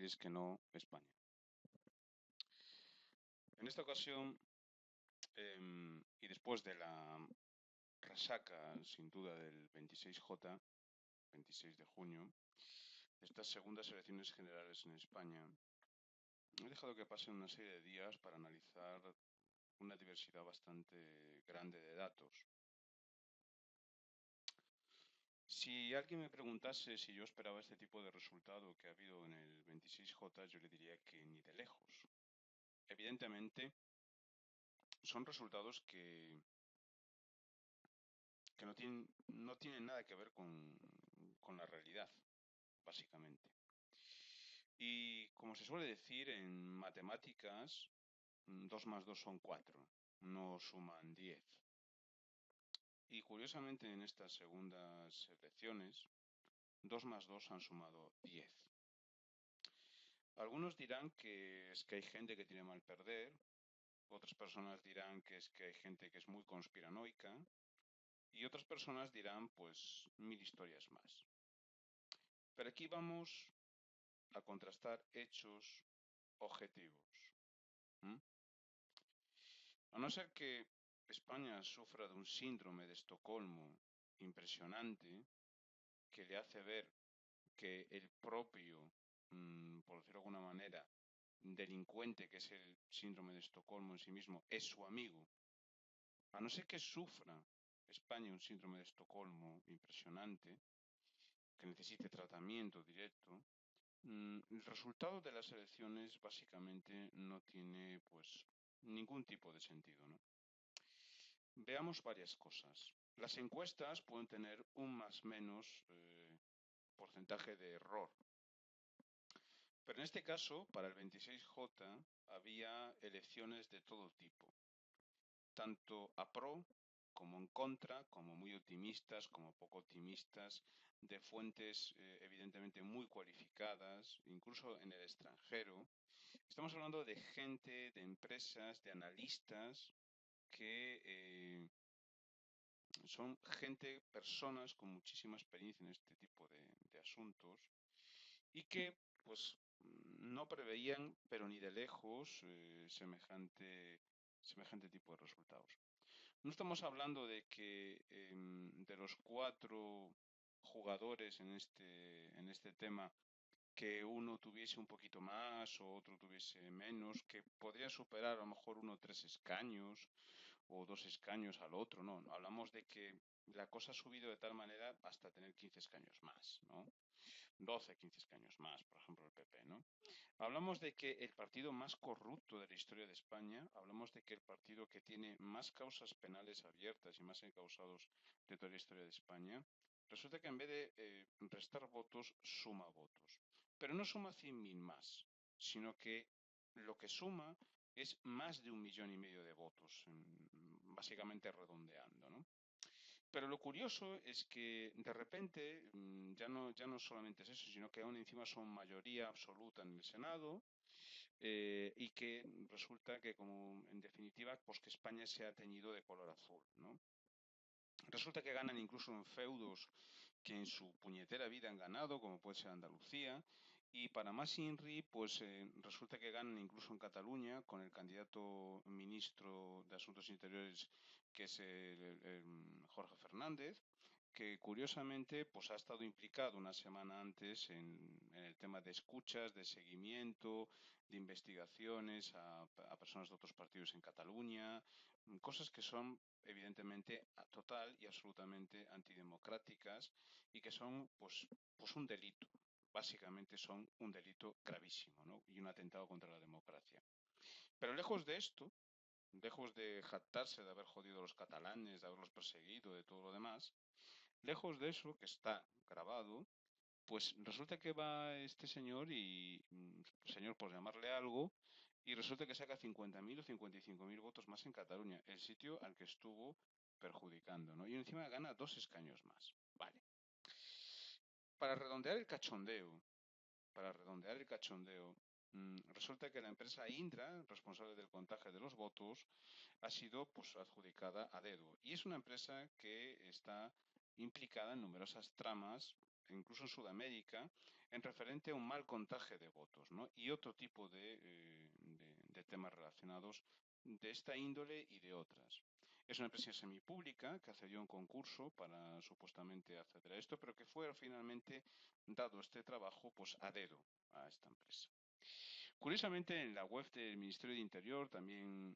país que no España. En esta ocasión, y después de la resaca, sin duda, del 26J, 26 de junio, de estas segundas elecciones generales en España, he dejado que pasen una serie de días para analizar una diversidad bastante grande de datos. Si alguien me preguntase si yo esperaba este tipo de resultado que ha habido en el 26J, yo le diría que ni de lejos. Evidentemente, son resultados que no tienen nada que ver con la realidad, básicamente. Y como se suele decir en matemáticas, 2 más 2 son 4, no suman 10. Y curiosamente en estas segundas elecciones, 2 más 2 han sumado 10. Algunos dirán que es que hay gente que tiene mal perder, otras personas dirán que es que hay gente que es muy conspiranoica y otras personas dirán pues mil historias más. Pero aquí vamos a contrastar hechos objetivos. ¿Mm? A no ser que España sufra de un síndrome de Estocolmo impresionante que le hace ver que el propio, por decirlo de alguna manera, delincuente que es el síndrome de Estocolmo en sí mismo, es su amigo. A no ser que sufra España un síndrome de Estocolmo impresionante, que necesite tratamiento directo, el resultado de las elecciones básicamente no tiene pues ningún tipo de sentido, ¿no? Veamos varias cosas. Las encuestas pueden tener un más menos porcentaje de error, pero en este caso, para el 26J, había elecciones de todo tipo, tanto a pro como en contra, como muy optimistas, como poco optimistas, de fuentes evidentemente muy cualificadas, incluso en el extranjero. Estamos hablando de gente, de empresas, de analistas que son gente, personas con muchísima experiencia en este tipo de asuntos y que pues no preveían, pero ni de lejos, semejante tipo de resultados. No estamos hablando de que de los 4 jugadores en este tema, que uno tuviese un poquito más o otro tuviese menos, que podría superar a lo mejor 1 o 3 escaños o 2 escaños al otro, no, hablamos de que la cosa ha subido de tal manera hasta tener 15 escaños más, ¿no? 12, 15 escaños más, por ejemplo, el PP, ¿no? Hablamos de que el partido más corrupto de la historia de España, hablamos de que el partido que tiene más causas penales abiertas y más encausados de toda la historia de España, resulta que en vez de restar votos, suma votos. Pero no suma 100.000 más, sino que lo que suma es más de 1,5 millones de votos, básicamente redondeando, ¿no? Pero lo curioso es que de repente ya no solamente es eso, sino que aún encima son mayoría absoluta en el Senado y que resulta que como en definitiva pues que España se ha teñido de color azul, ¿no? Resulta que ganan incluso en feudos que en su puñetera vida han ganado, como puede ser Andalucía, y para más INRI, pues resulta que ganan incluso en Cataluña con el candidato ministro de Asuntos Interiores, que es el Jorge Fernández, que curiosamente pues ha estado implicado una semana antes en el tema de escuchas, de seguimiento, de investigaciones a personas de otros partidos en Cataluña, cosas que son evidentemente total y absolutamente antidemocráticas y que son pues un delito. Básicamente son un delito gravísimo, ¿no? Y un atentado contra la democracia. Pero lejos de esto, lejos de jactarse de haber jodido a los catalanes, de haberlos perseguido, de todo lo demás, lejos de eso, que está grabado, pues resulta que va este señor y, señor por llamarle algo, y resulta que saca 50.000 o 55.000 votos más en Cataluña, el sitio al que estuvo perjudicando, ¿no? Y encima gana 2 escaños más. Vale. Para redondear el cachondeo, resulta que la empresa Indra, responsable del contaje de los votos, ha sido pues adjudicada a dedo. Y es una empresa que está implicada en numerosas tramas incluso en Sudamérica, en referente a un mal contagio de votos, ¿no? Y otro tipo de temas relacionados de esta índole y de otras. Es una empresa semipública que accedió a un concurso para supuestamente acceder a esto, pero que fue finalmente dado este trabajo pues a dedo a esta empresa. Curiosamente, en la web del Ministerio de Interior también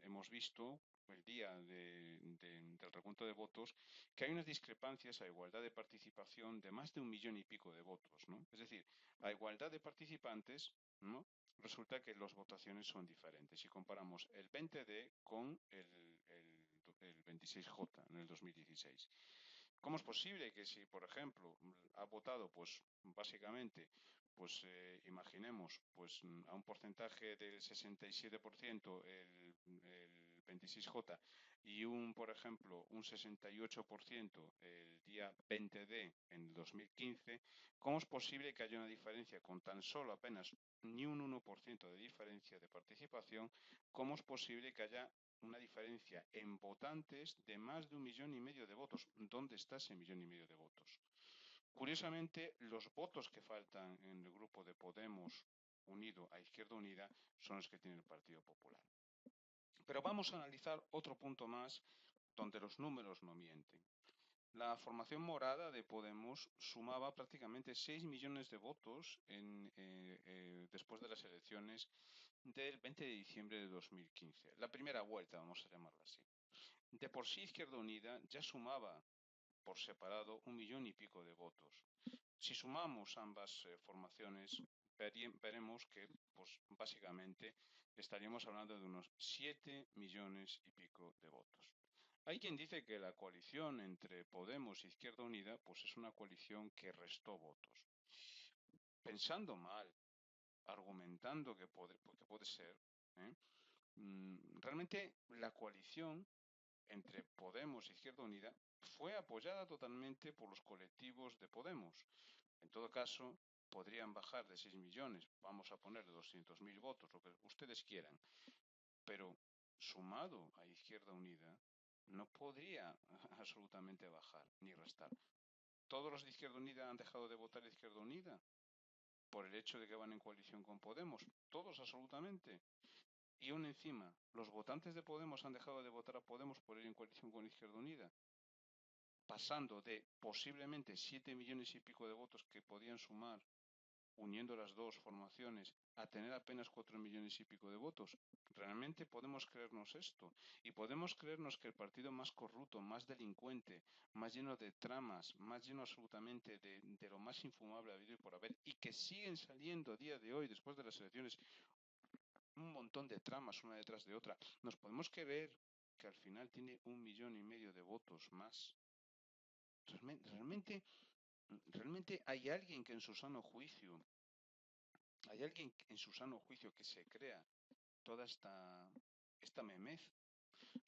hemos visto el día del recuento de votos que hay unas discrepancias a igualdad de participación de más de 1,000,000 y pico de votos, ¿no? Es decir, a igualdad de participantes, ¿no? Resulta que las votaciones son diferentes. Si comparamos el 20D con el 26J en el 2016. ¿Cómo es posible que si, por ejemplo, ha votado, pues básicamente, pues imaginemos, pues a un porcentaje del 67% el 26J y por ejemplo, un 68% el día 20D en el 2015, ¿cómo es posible que haya una diferencia con tan solo apenas ni un 1% de diferencia de participación? ¿Cómo es posible que haya una diferencia en votantes de más de 1,500,000 de votos? ¿Dónde está ese 1,500,000 de votos? Curiosamente, los votos que faltan en el grupo de Podemos unido a Izquierda Unida son los que tiene el Partido Popular. Pero vamos a analizar otro punto más donde los números no mienten. La formación morada de Podemos sumaba prácticamente 6 millones de votos después de las elecciones del 20 de diciembre de 2015. La primera vuelta, vamos a llamarla así. De por sí Izquierda Unida ya sumaba por separado 1,000,000 y pico de votos. Si sumamos ambas formaciones, veremos que, pues, básicamente estaríamos hablando de unos 7,000,000 y pico de votos. Hay quien dice que la coalición entre Podemos e Izquierda Unida, pues es una coalición que restó votos. Pensando mal, argumentando que puede ser, ¿eh? Realmente la coalición entre Podemos e Izquierda Unida fue apoyada totalmente por los colectivos de Podemos. En todo caso, podrían bajar de 6 millones, vamos a ponerle 200.000 votos, lo que ustedes quieran, pero sumado a Izquierda Unida, no podría absolutamente bajar ni restar. ¿Todos los de Izquierda Unida han dejado de votar a Izquierda Unida por el hecho de que van en coalición con Podemos? Todos absolutamente. Y aún encima, ¿los votantes de Podemos han dejado de votar a Podemos por ir en coalición con Izquierda Unida? Pasando de posiblemente 7,000,000 y pico de votos que podían sumar uniendo las dos formaciones a tener apenas 4,000,000 y pico de votos. ¿Realmente podemos creernos esto? Y podemos creernos que el partido más corrupto, más delincuente, más lleno de tramas, más lleno absolutamente de lo más infumable habido y por haber, y que siguen saliendo a día de hoy, después de las elecciones, un montón de tramas una detrás de otra. ¿Nos podemos creer que al final tiene 1,500,000 de votos más? Realmente hay alguien que en su sano juicio, hay alguien en su sano juicio que se crea toda esta memez,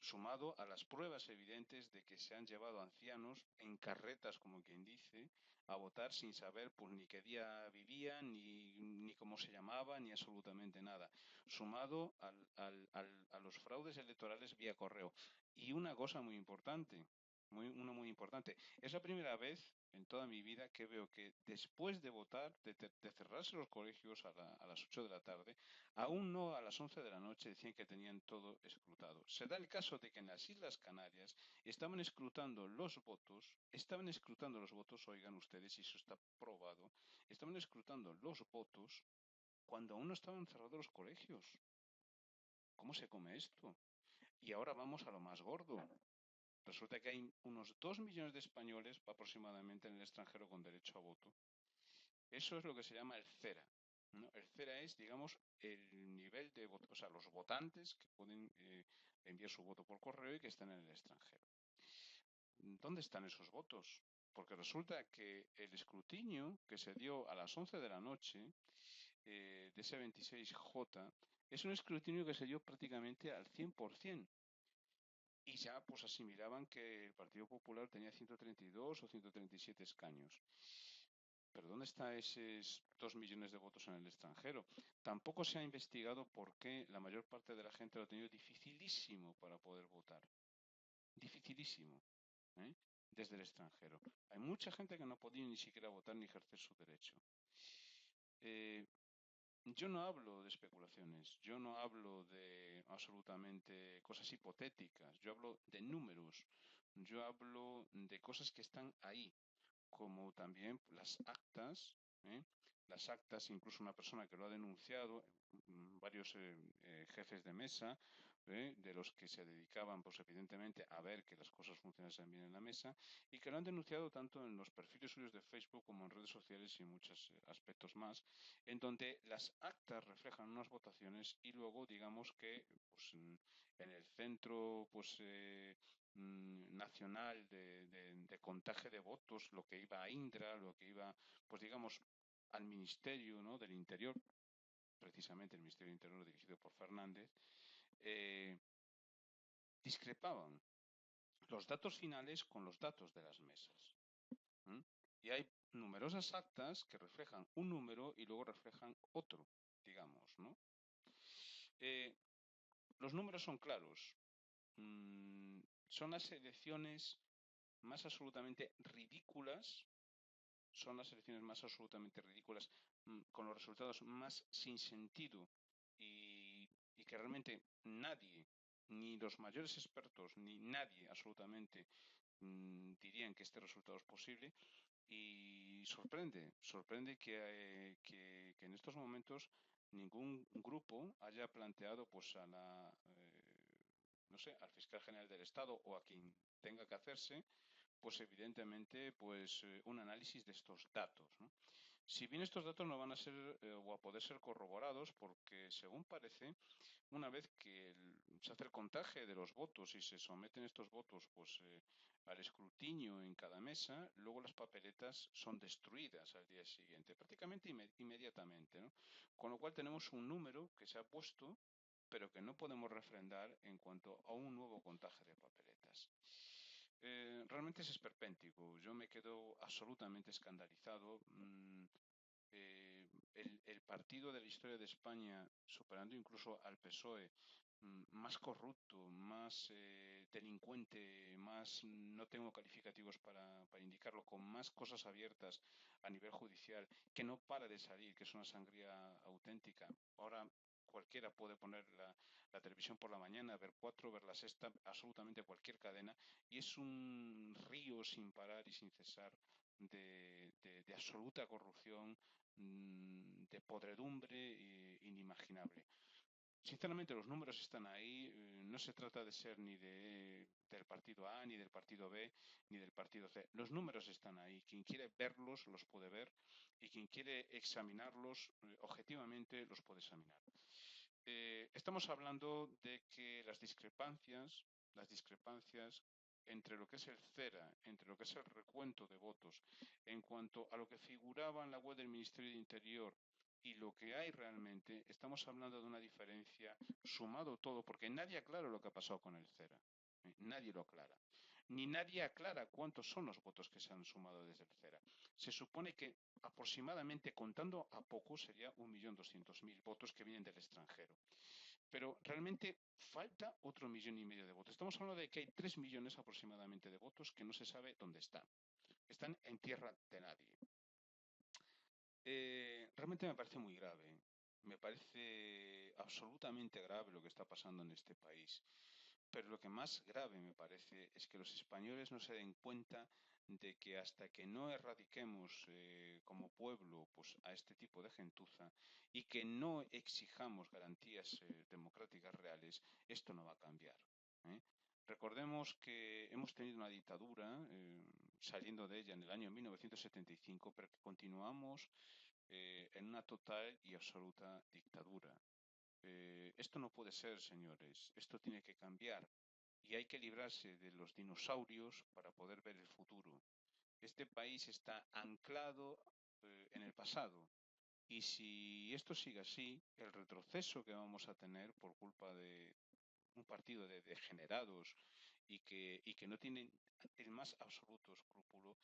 sumado a las pruebas evidentes de que se han llevado ancianos en carretas, como quien dice, a votar sin saber pues, ni qué día vivían, ni cómo se llamaban, ni absolutamente nada, sumado a los fraudes electorales vía correo. Y una cosa muy importante, muy importante, es la primera vez en toda mi vida que veo que después de votar, de cerrarse los colegios a las 8 de la tarde, aún no a las 11 de la noche decían que tenían todo escrutado. Se da el caso de que en las Islas Canarias estaban escrutando los votos, oigan ustedes, y eso está probado, estaban escrutando los votos cuando aún no estaban cerrados los colegios. ¿Cómo se come esto? Y ahora vamos a lo más gordo. Resulta que hay unos 2 millones de españoles aproximadamente en el extranjero con derecho a voto. Eso es lo que se llama el CERA, ¿no? El CERA es, digamos, el nivel de voto, o sea, los votantes que pueden enviar su voto por correo y que están en el extranjero. ¿Dónde están esos votos? Porque resulta que el escrutinio que se dio a las 11 de la noche de ese 26J es un escrutinio que se dio prácticamente al 100%. Y ya pues asimilaban que el Partido Popular tenía 132 o 137 escaños. Pero ¿dónde están esos 2 millones de votos en el extranjero? Tampoco se ha investigado por qué la mayor parte de la gente lo ha tenido dificilísimo para poder votar. Dificilísimo. ¿Eh? desde el extranjero. Hay mucha gente que no podía ni siquiera votar ni ejercer su derecho. Eh, yo no hablo de especulaciones, yo no hablo de absolutamente cosas hipotéticas, yo hablo de números, yo hablo de cosas que están ahí, como también las actas, ¿eh? Las actas, incluso una persona que lo ha denunciado, varios jefes de mesa, de los que se dedicaban, pues evidentemente, a ver que las cosas funcionasen bien en la mesa, y que lo han denunciado tanto en los perfiles suyos de Facebook como en redes sociales y en muchos aspectos más, en donde las actas reflejan unas votaciones y luego, digamos que, pues, en el centro, pues, nacional de contaje de votos, lo que iba a Indra, lo que iba, pues digamos, al Ministerio, ¿no?, del Interior, precisamente el Ministerio del Interior dirigido por Fernández, eh, discrepaban los datos finales con los datos de las mesas. ¿Mm? Y hay numerosas actas que reflejan un número y luego reflejan otro, digamos, ¿no? Eh, los números son claros. Son las elecciones más absolutamente ridículas, son las elecciones más absolutamente ridículas, con los resultados más sin sentido y que realmente nadie, ni los mayores expertos, ni nadie absolutamente dirían que este resultado es posible. Y sorprende que en estos momentos ningún grupo haya planteado pues a la, no sé, al fiscal general del Estado o a quien tenga que hacerse, pues evidentemente pues un análisis de estos datos, ¿no? Si bien estos datos no van a ser o a poder ser corroborados, porque según parece, una vez que se hace el contaje de los votos y se someten estos votos pues al escrutinio en cada mesa, luego las papeletas son destruidas al día siguiente, prácticamente inmediatamente, ¿no? Con lo cual tenemos un número que se ha puesto, pero que no podemos refrendar en cuanto a un nuevo contaje de papeletas. Realmente es esperpéntico. Yo me quedo absolutamente escandalizado. El partido de la historia de España, superando incluso al PSOE, más corrupto, más delincuente, más, no tengo calificativos para indicarlo, con más cosas abiertas a nivel judicial, que no para de salir, que es una sangría auténtica. Ahora cualquiera puede poner la televisión por la mañana, ver cuatro, ver la sexta, absolutamente cualquier cadena, y es un río sin parar y sin cesar de absoluta corrupción, de podredumbre inimaginable. Sinceramente, los números están ahí. No se trata de ser ni del partido A, ni del partido B, ni del partido C. Los números están ahí. Quien quiere verlos los puede ver y quien quiere examinarlos objetivamente los puede examinar. Estamos hablando de que las discrepancias entre lo que es el CERA, entre lo que es el recuento de votos, en cuanto a lo que figuraba en la web del Ministerio de Interior y lo que hay realmente, estamos hablando de una diferencia sumado todo, porque nadie aclara lo que ha pasado con el CERA. Nadie lo aclara. Ni nadie aclara cuántos son los votos que se han sumado desde el CERA. Se supone que aproximadamente, contando a poco, sería 1.200.000 votos que vienen del extranjero. Pero realmente falta otro 1,5 millones de votos. Estamos hablando de que hay 3 millones aproximadamente de votos que no se sabe dónde están. Están en tierra de nadie. Realmente me parece muy grave. Me parece absolutamente grave lo que está pasando en este país. Pero lo que más grave me parece es que los españoles no se den cuenta de que hasta que no erradiquemos como pueblo pues, a este tipo de gentuza y que no exijamos garantías democráticas reales, esto no va a cambiar. ¿eh? Recordemos que hemos tenido una dictadura saliendo de ella en el año 1975, pero que continuamos en una total y absoluta dictadura. Esto no puede ser, señores. Esto tiene que cambiar. Y hay que librarse de los dinosaurios para poder ver el futuro. Este país está anclado en el pasado. Y si esto sigue así, el retroceso que vamos a tener por culpa de un partido de degenerados y que no tienen el más absoluto escrúpulo,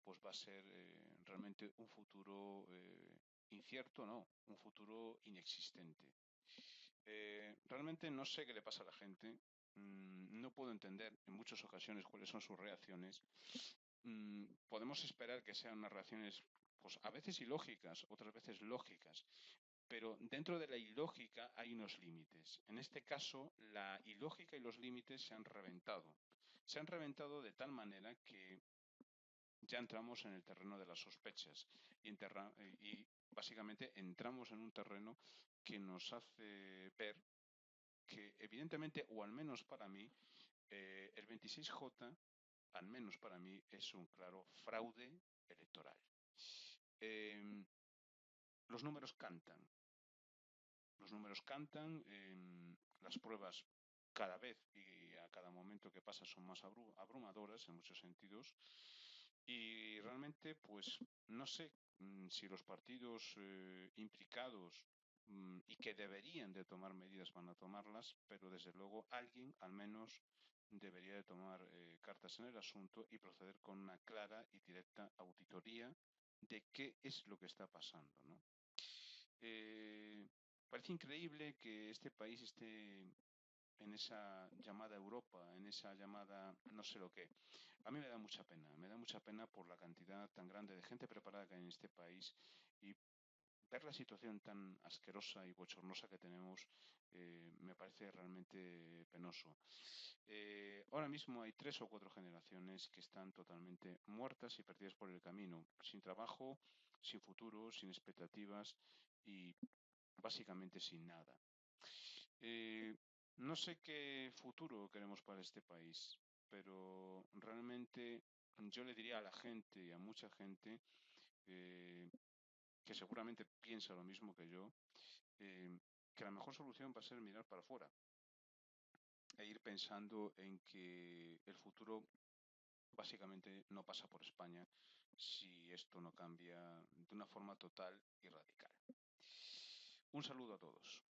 pues va a ser realmente un futuro incierto, no, un futuro inexistente. Realmente no sé qué le pasa a la gente, no puedo entender en muchas ocasiones cuáles son sus reacciones. Podemos esperar que sean unas reacciones, pues a veces ilógicas, otras veces lógicas, pero dentro de la ilógica hay unos límites. En este caso, la ilógica y los límites se han reventado. Se han reventado de tal manera que ya entramos en el terreno de las sospechas y básicamente entramos en un terreno que nos hace ver que evidentemente, o al menos para mí, el 26J, al menos para mí, es un claro fraude electoral. Eh, los números cantan. Los números cantan, las pruebas cada vez y a cada momento que pasa son más abrumadoras en muchos sentidos y realmente pues no sé si los partidos implicados y que deberían de tomar medidas van a tomarlas, pero desde luego alguien al menos debería de tomar cartas en el asunto y proceder con una clara y directa auditoría de qué es lo que está pasando, ¿no? Eh, Parece increíble que este país esté en esa llamada Europa, en esa llamada no sé lo qué. A mí me da mucha pena por la cantidad tan grande de gente preparada que hay en este país y ver la situación tan asquerosa y bochornosa que tenemos me parece realmente penoso. Ahora mismo hay 3 o 4 generaciones que están totalmente muertas y perdidas por el camino, sin trabajo, sin futuro, sin expectativas y básicamente sin nada. Eh, no sé qué futuro queremos para este país, pero realmente yo le diría a la gente y a mucha gente eh, que seguramente piensa lo mismo que yo, eh, que la mejor solución va a ser mirar para afuera e ir pensando en que el futuro básicamente no pasa por España si esto no cambia de una forma total y radical. Un saludo a todos.